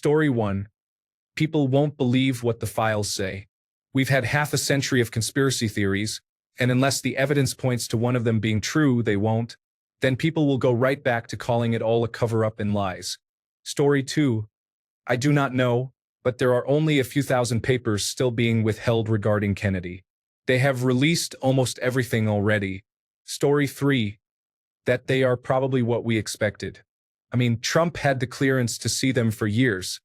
Story 1. People won't believe what the files say. We've had half a century of conspiracy theories, and unless the evidence points to one of them being true, they won't. Then people will go right back to calling it all a cover-up and lies. Story 2. I do not know, but there are only a few thousand papers still being withheld regarding Kennedy. They have released almost everything already. Story 3. That they are probably what we expected. I mean, Trump had the clearance to see them for years.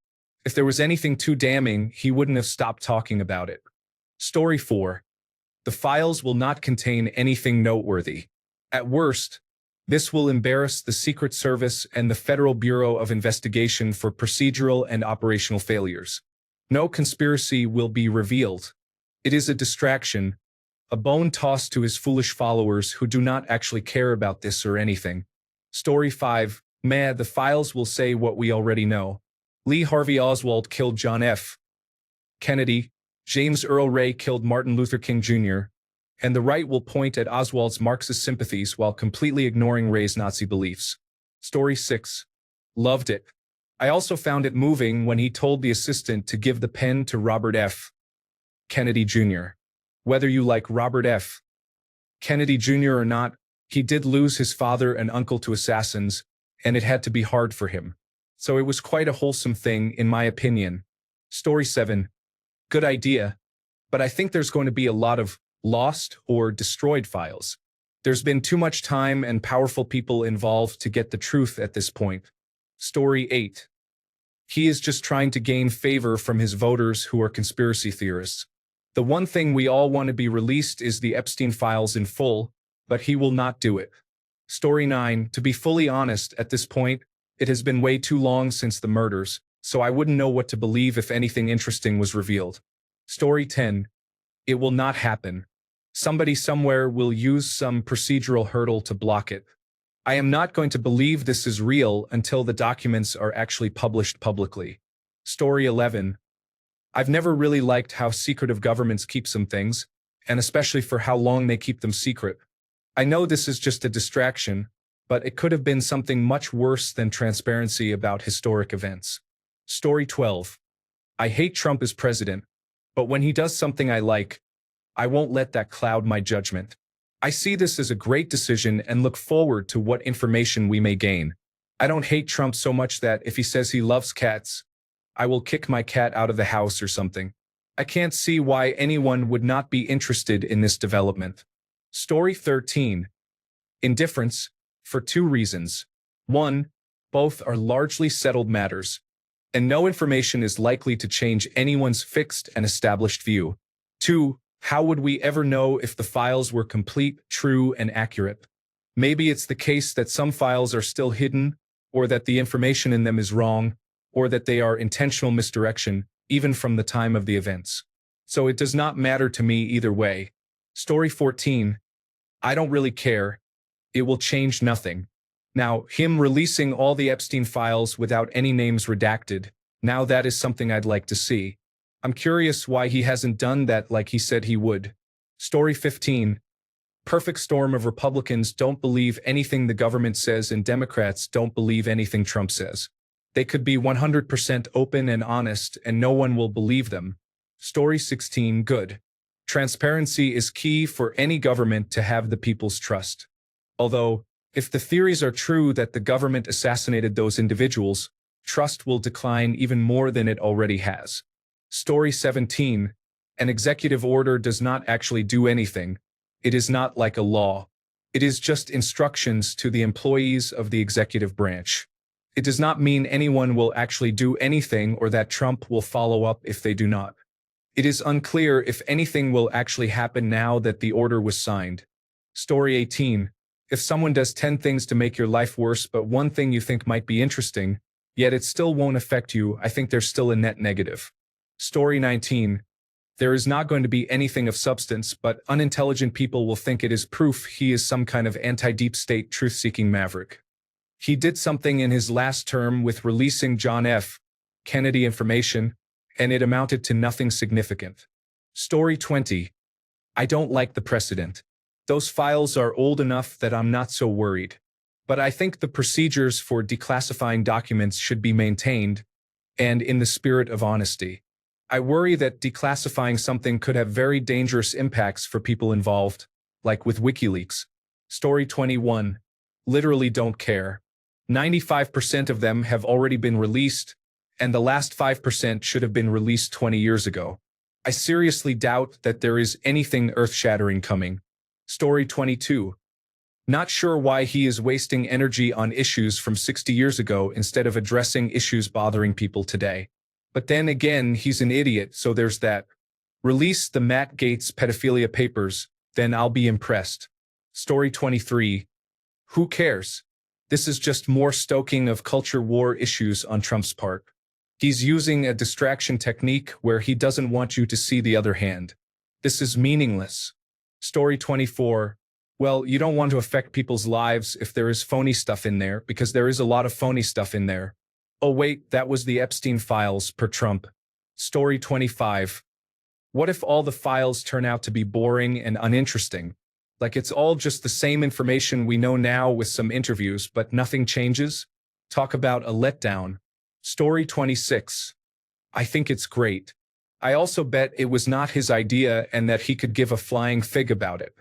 If there was anything too damning, he wouldn't have stopped talking about it. Story 4. The files will not contain anything noteworthy. At worst, this will embarrass the Secret Service and the Federal Bureau of Investigation for procedural and operational failures. No conspiracy will be revealed. It is a distraction, a bone tossed to his foolish followers who do not actually care about this or anything. Story 5. The files will say what we already know. Lee Harvey Oswald killed John F. Kennedy, James Earl Ray killed Martin Luther King Jr., and the right will point at Oswald's Marxist sympathies while completely ignoring Ray's Nazi beliefs. Story 6. Loved it. I also found it moving when he told the assistant to give the pen to Robert F. Kennedy Jr. Whether you like Robert F. Kennedy Jr. or not, he did lose his father and uncle to assassins, and it had to be hard for him. So it was quite a wholesome thing, in my opinion. Story 7. Good idea, but I think there's going to be a lot of lost or destroyed files. There's been too much time and powerful people involved to get the truth at this point. Story 8. He is just trying to gain favor from his voters who are conspiracy theorists. The one thing we all want to be released is the Epstein files in full, but he will not do it. Story 9. To be fully honest, at this point, it has been way too long since the murders, so I wouldn't know what to believe if anything interesting was revealed. Story 10. It will not happen. Somebody somewhere will use some procedural hurdle to block it. I am not going to believe this is real until the documents are actually published publicly. Story 11. I've never really liked how secretive governments keep some things, and especially for how long they keep them secret. I know this is just a distraction, but it could have been something much worse than transparency about historic events. Story 12. I hate Trump as president, but when he does something I like, I won't let that cloud my judgment. I see this as a great decision and look forward to what information we may gain. I don't hate Trump so much that if he says he loves cats, I will kick my cat out of the house or something. I can't see why anyone would not be interested in this development. Story 13. Indifference, for two reasons. 1. Both are largely settled matters, and no information is likely to change anyone's fixed and established view. 2. How would we ever know if the files were complete, true, and accurate? Maybe it's the case that some files are still hidden, or that the information in them is wrong, or that they are intentional misdirection, even from the time of the events. So it does not matter to me either way. Story 14. I don't really care. It will change nothing. Now, him releasing all the Epstein files without any names redacted, now that is something I'd like to see. I'm curious why he hasn't done that like he said he would. Story 15. Perfect storm of Republicans don't believe anything the government says and Democrats don't believe anything Trump says. They could be 100% open and honest and no one will believe them. Story 16. Good. Transparency is key for any government to have the people's trust. Although, if the theories are true that the government assassinated those individuals, trust will decline even more than it already has. Story 17. An executive order does not actually do anything. It is not like a law. It is just instructions to the employees of the executive branch. It does not mean anyone will actually do anything or that Trump will follow up if they do not. It is unclear if anything will actually happen now that the order was signed. Story 18. If someone does 10 things to make your life worse but one thing you think might be interesting, yet it still won't affect you, I think there's still a net negative. Story 19. There is not going to be anything of substance, but unintelligent people will think it is proof he is some kind of anti-deep state truth-seeking maverick. He did something in his last term with releasing John F. Kennedy information, and it amounted to nothing significant. Story 20. I don't like the precedent. Those files are old enough that I'm not so worried. But I think the procedures for declassifying documents should be maintained, and in the spirit of honesty. I worry that declassifying something could have very dangerous impacts for people involved, like with WikiLeaks. Story 21. Literally don't care. 95% of them have already been released, and the last 5% should have been released 20 years ago. I seriously doubt that there is anything earth-shattering coming. Story 22. Not sure why he is wasting energy on issues from 60 years ago instead of addressing issues bothering people today. But then again, he's an idiot, so there's that. Release the Matt Gaetz pedophilia papers, then I'll be impressed. Story 23. Who cares? This is just more stoking of culture war issues on Trump's part. He's using a distraction technique where he doesn't want you to see the other hand. This is meaningless. Story 24. Well, you don't want to affect people's lives if there is phony stuff in there, because there is a lot of phony stuff in there. Oh wait, that was the Epstein files per Trump. Story 25. What if all the files turn out to be boring and uninteresting? Like it's all just the same information we know now with some interviews, but nothing changes? Talk about a letdown. Story 26. I think it's great. I also bet it was not his idea and that he could give a flying fig about it.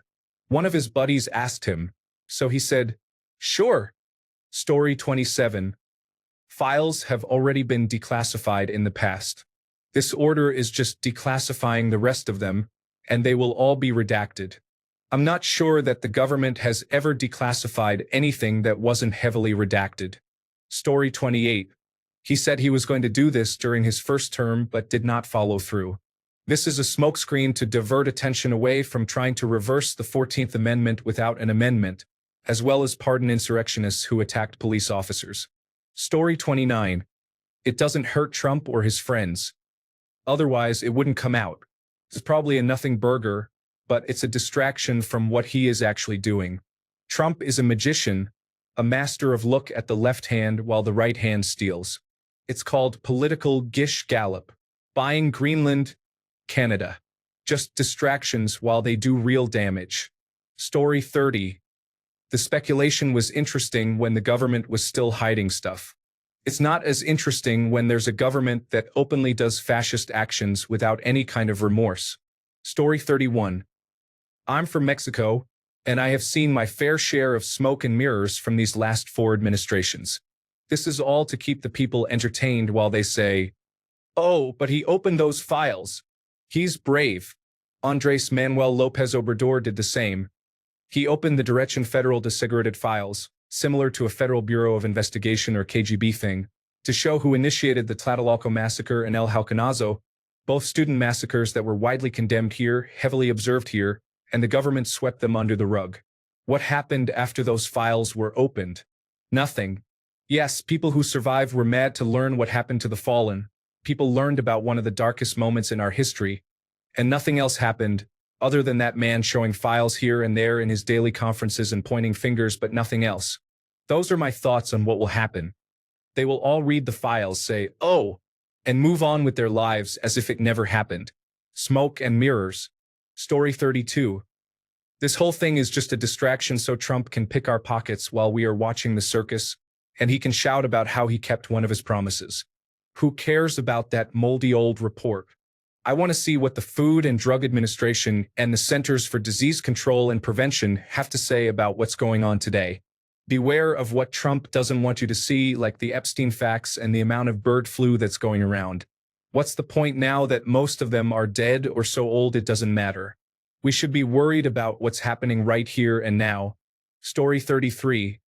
One of his buddies asked him, so he said, sure. Story 27. Files have already been declassified in the past. This order is just declassifying the rest of them, and they will all be redacted. I'm not sure that the government has ever declassified anything that wasn't heavily redacted. Story 28. He said he was going to do this during his first term but did not follow through. This is a smokescreen to divert attention away from trying to reverse the 14th Amendment without an amendment, as well as pardon insurrectionists who attacked police officers. Story 29. It doesn't hurt Trump or his friends. Otherwise, it wouldn't come out. It's probably a nothing burger, but it's a distraction from what he is actually doing. Trump is a magician, a master of look at the left hand while the right hand steals. It's called political gish gallop. Buying Greenland, Canada. Just distractions while they do real damage. Story 30. The speculation was interesting when the government was still hiding stuff. It's not as interesting when there's a government that openly does fascist actions without any kind of remorse. Story 31. I'm from Mexico, and I have seen my fair share of smoke and mirrors from these last 4 administrations. This is all to keep the people entertained while they say, oh, but he opened those files. He's brave. Andrés Manuel López Obrador did the same. He opened the Dirección Federal de Seguridad files, similar to a Federal Bureau of Investigation or KGB thing, to show who initiated the Tlatelolco massacre and El Halconazo, both student massacres that were widely condemned here, heavily observed here, and the government swept them under the rug. What happened after those files were opened? Nothing. Yes, people who survived were mad to learn what happened to the fallen. People learned about one of the darkest moments in our history, and nothing else happened other than that man showing files here and there in his daily conferences and pointing fingers, but nothing else. Those are my thoughts on what will happen. They will all read the files, say, oh, and move on with their lives as if it never happened. Smoke and mirrors. Story 32. This whole thing is just a distraction so Trump can pick our pockets while we are watching the circus, and he can shout about how he kept one of his promises. Who cares about that moldy old report? I want to see what the Food and Drug Administration and the Centers for Disease Control and Prevention have to say about what's going on today. Beware of what Trump doesn't want you to see, like the Epstein facts and the amount of bird flu that's going around. What's the point now that most of them are dead or so old it doesn't matter? We should be worried about what's happening right here and now. Story 33.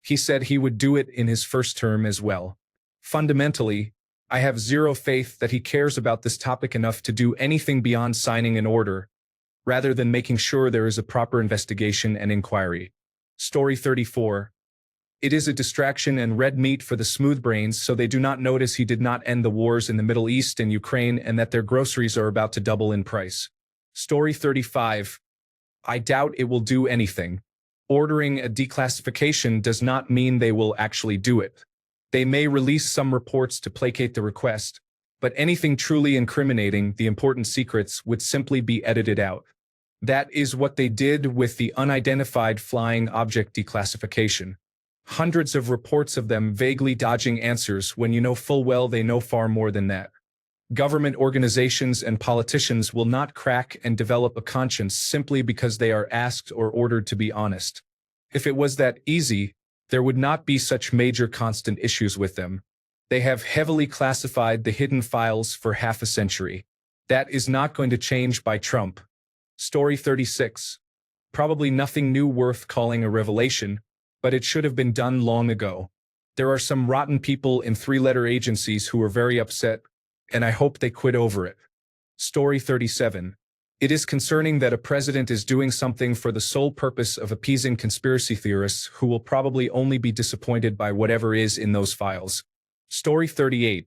He said he would do it in his first term as well. Fundamentally, I have zero faith that he cares about this topic enough to do anything beyond signing an order, rather than making sure there is a proper investigation and inquiry. Story 34. It is a distraction and red meat for the smooth brains so they do not notice he did not end the wars in the Middle East and Ukraine and that their groceries are about to double in price. Story 35. I doubt it will do anything. Ordering a declassification does not mean they will actually do it. They may release some reports to placate the request, but anything truly incriminating the important secrets would simply be edited out. That is what they did with the unidentified flying object declassification. Hundreds of reports of them vaguely dodging answers when you know full well they know far more than that. Government organizations and politicians will not crack and develop a conscience simply because they are asked or ordered to be honest. If it was that easy, there would not be such major constant issues with them. They have heavily classified the hidden files for half a century. That is not going to change by Trump. Story 36. Probably nothing new worth calling a revelation, but it should have been done long ago. There are some rotten people in three-letter agencies who are very upset, and I hope they quit over it. Story 37. It is concerning that a president is doing something for the sole purpose of appeasing conspiracy theorists who will probably only be disappointed by whatever is in those files. Story 38.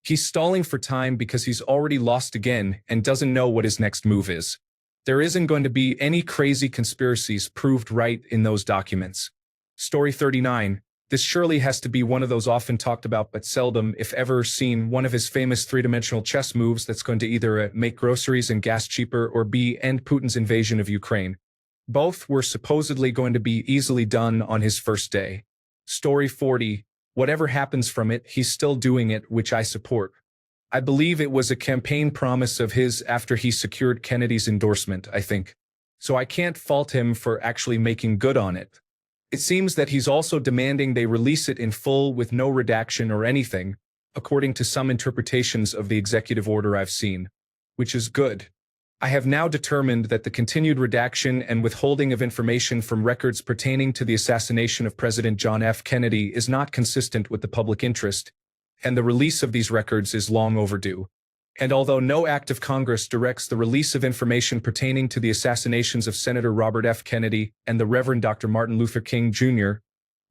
He's stalling for time because he's already lost again and doesn't know what his next move is. There isn't going to be any crazy conspiracies proved right in those documents. Story 39. This surely has to be one of those often talked about but seldom, if ever, seen one of his famous three-dimensional chess moves that's going to either make groceries and gas cheaper or B, end Putin's invasion of Ukraine. Both were supposedly going to be easily done on his first day. Story 40. Whatever happens from it, he's still doing it, which I support. I believe it was a campaign promise of his after he secured Kennedy's endorsement, I think. So I can't fault him for actually making good on it. It seems that he's also demanding they release it in full with no redaction or anything, according to some interpretations of the executive order I've seen, which is good. I have now determined that the continued redaction and withholding of information from records pertaining to the assassination of President John F. Kennedy is not consistent with the public interest, and the release of these records is long overdue. And although no act of Congress directs the release of information pertaining to the assassinations of Senator Robert F. Kennedy and the Reverend Dr. Martin Luther King, Jr.,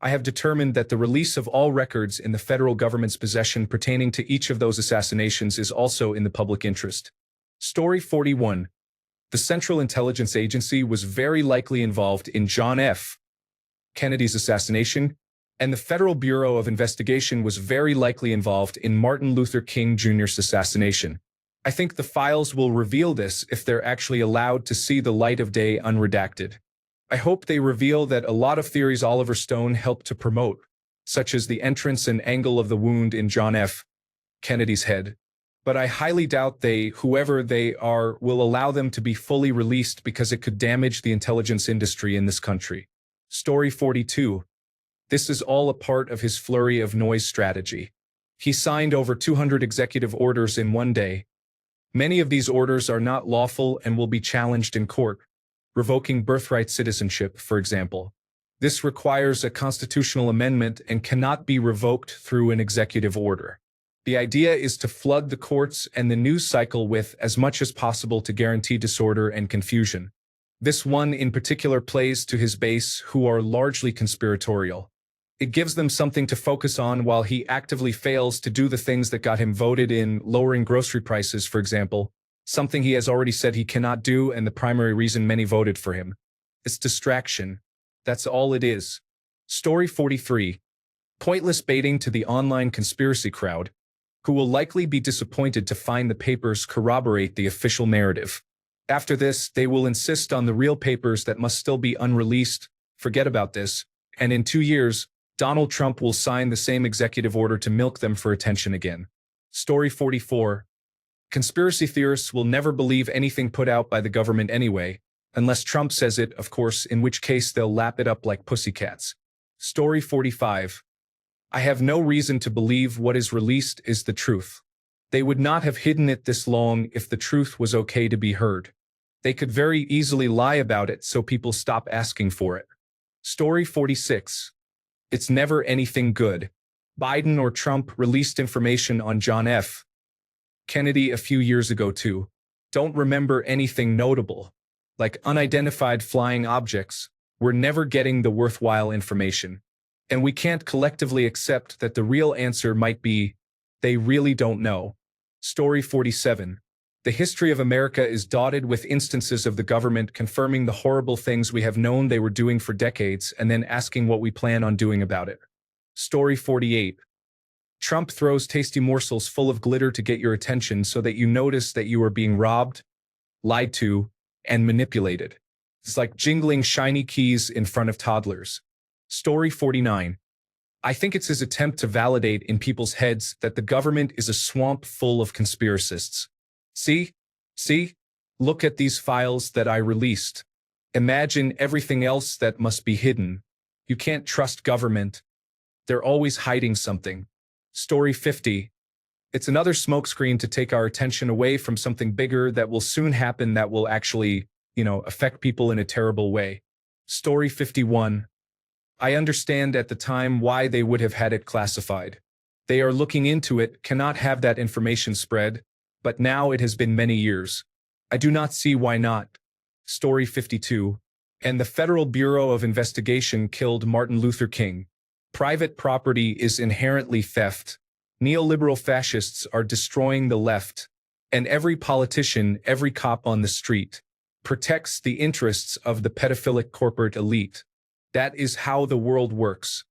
I have determined that the release of all records in the federal government's possession pertaining to each of those assassinations is also in the public interest. Story 41. The Central Intelligence Agency was very likely involved in John F. Kennedy's assassination, and the Federal Bureau of Investigation was very likely involved in Martin Luther King Jr.'s assassination. I think the files will reveal this if they're actually allowed to see the light of day unredacted. I hope they reveal that a lot of theories Oliver Stone helped to promote, such as the entrance and angle of the wound in John F. Kennedy's head. But I highly doubt they, whoever they are, will allow them to be fully released because it could damage the intelligence industry in this country. Story 42. This is all a part of his flurry of noise strategy. He signed over 200 executive orders in one day. Many of these orders are not lawful and will be challenged in court, revoking birthright citizenship, for example. This requires a constitutional amendment and cannot be revoked through an executive order. The idea is to flood the courts and the news cycle with as much as possible to guarantee disorder and confusion. This one in particular plays to his base, who are largely conspiratorial. It gives them something to focus on while he actively fails to do the things that got him voted in, lowering grocery prices, for example, something he has already said he cannot do and the primary reason many voted for him. It's distraction. That's all it is. Story 43. Pointless baiting to the online conspiracy crowd, who will likely be disappointed to find the papers corroborate the official narrative. After this, they will insist on the real papers that must still be unreleased. Forget about this. And in 2 years, Donald Trump will sign the same executive order to milk them for attention again. Story 44. Conspiracy theorists will never believe anything put out by the government anyway, unless Trump says it, of course, in which case they'll lap it up like pussycats. Story 45. I have no reason to believe what is released is the truth. They would not have hidden it this long if the truth was okay to be heard. They could very easily lie about it so people stop asking for it. Story 46. It's never anything good. Biden or Trump released information on John F. Kennedy a few years ago too. Don't remember anything notable. Like unidentified flying objects, we're never getting the worthwhile information. And we can't collectively accept that the real answer might be, they really don't know. Story 47. The history of America is dotted with instances of the government confirming the horrible things we have known they were doing for decades and then asking what we plan on doing about it. Story 48. Trump throws tasty morsels full of glitter to get your attention so that you notice that you are being robbed, lied to, and manipulated. It's like jingling shiny keys in front of toddlers. Story 49. I think it's his attempt to validate in people's heads that the government is a swamp full of conspiracists. See? See? Look at these files that I released. Imagine everything else that must be hidden. You can't trust government. They're always hiding something. Story 50. It's another smokescreen to take our attention away from something bigger that will soon happen that will actually, affect people in a terrible way. Story 51. I understand at the time why they would have had it classified. They are looking into it, cannot have that information spread, but now it has been many years. I do not see why not. Story 52. And the Federal Bureau of Investigation killed Martin Luther King. Private property is inherently theft. Neoliberal fascists are destroying the left. And every politician, every cop on the street, protects the interests of the pedophilic corporate elite. That is how the world works.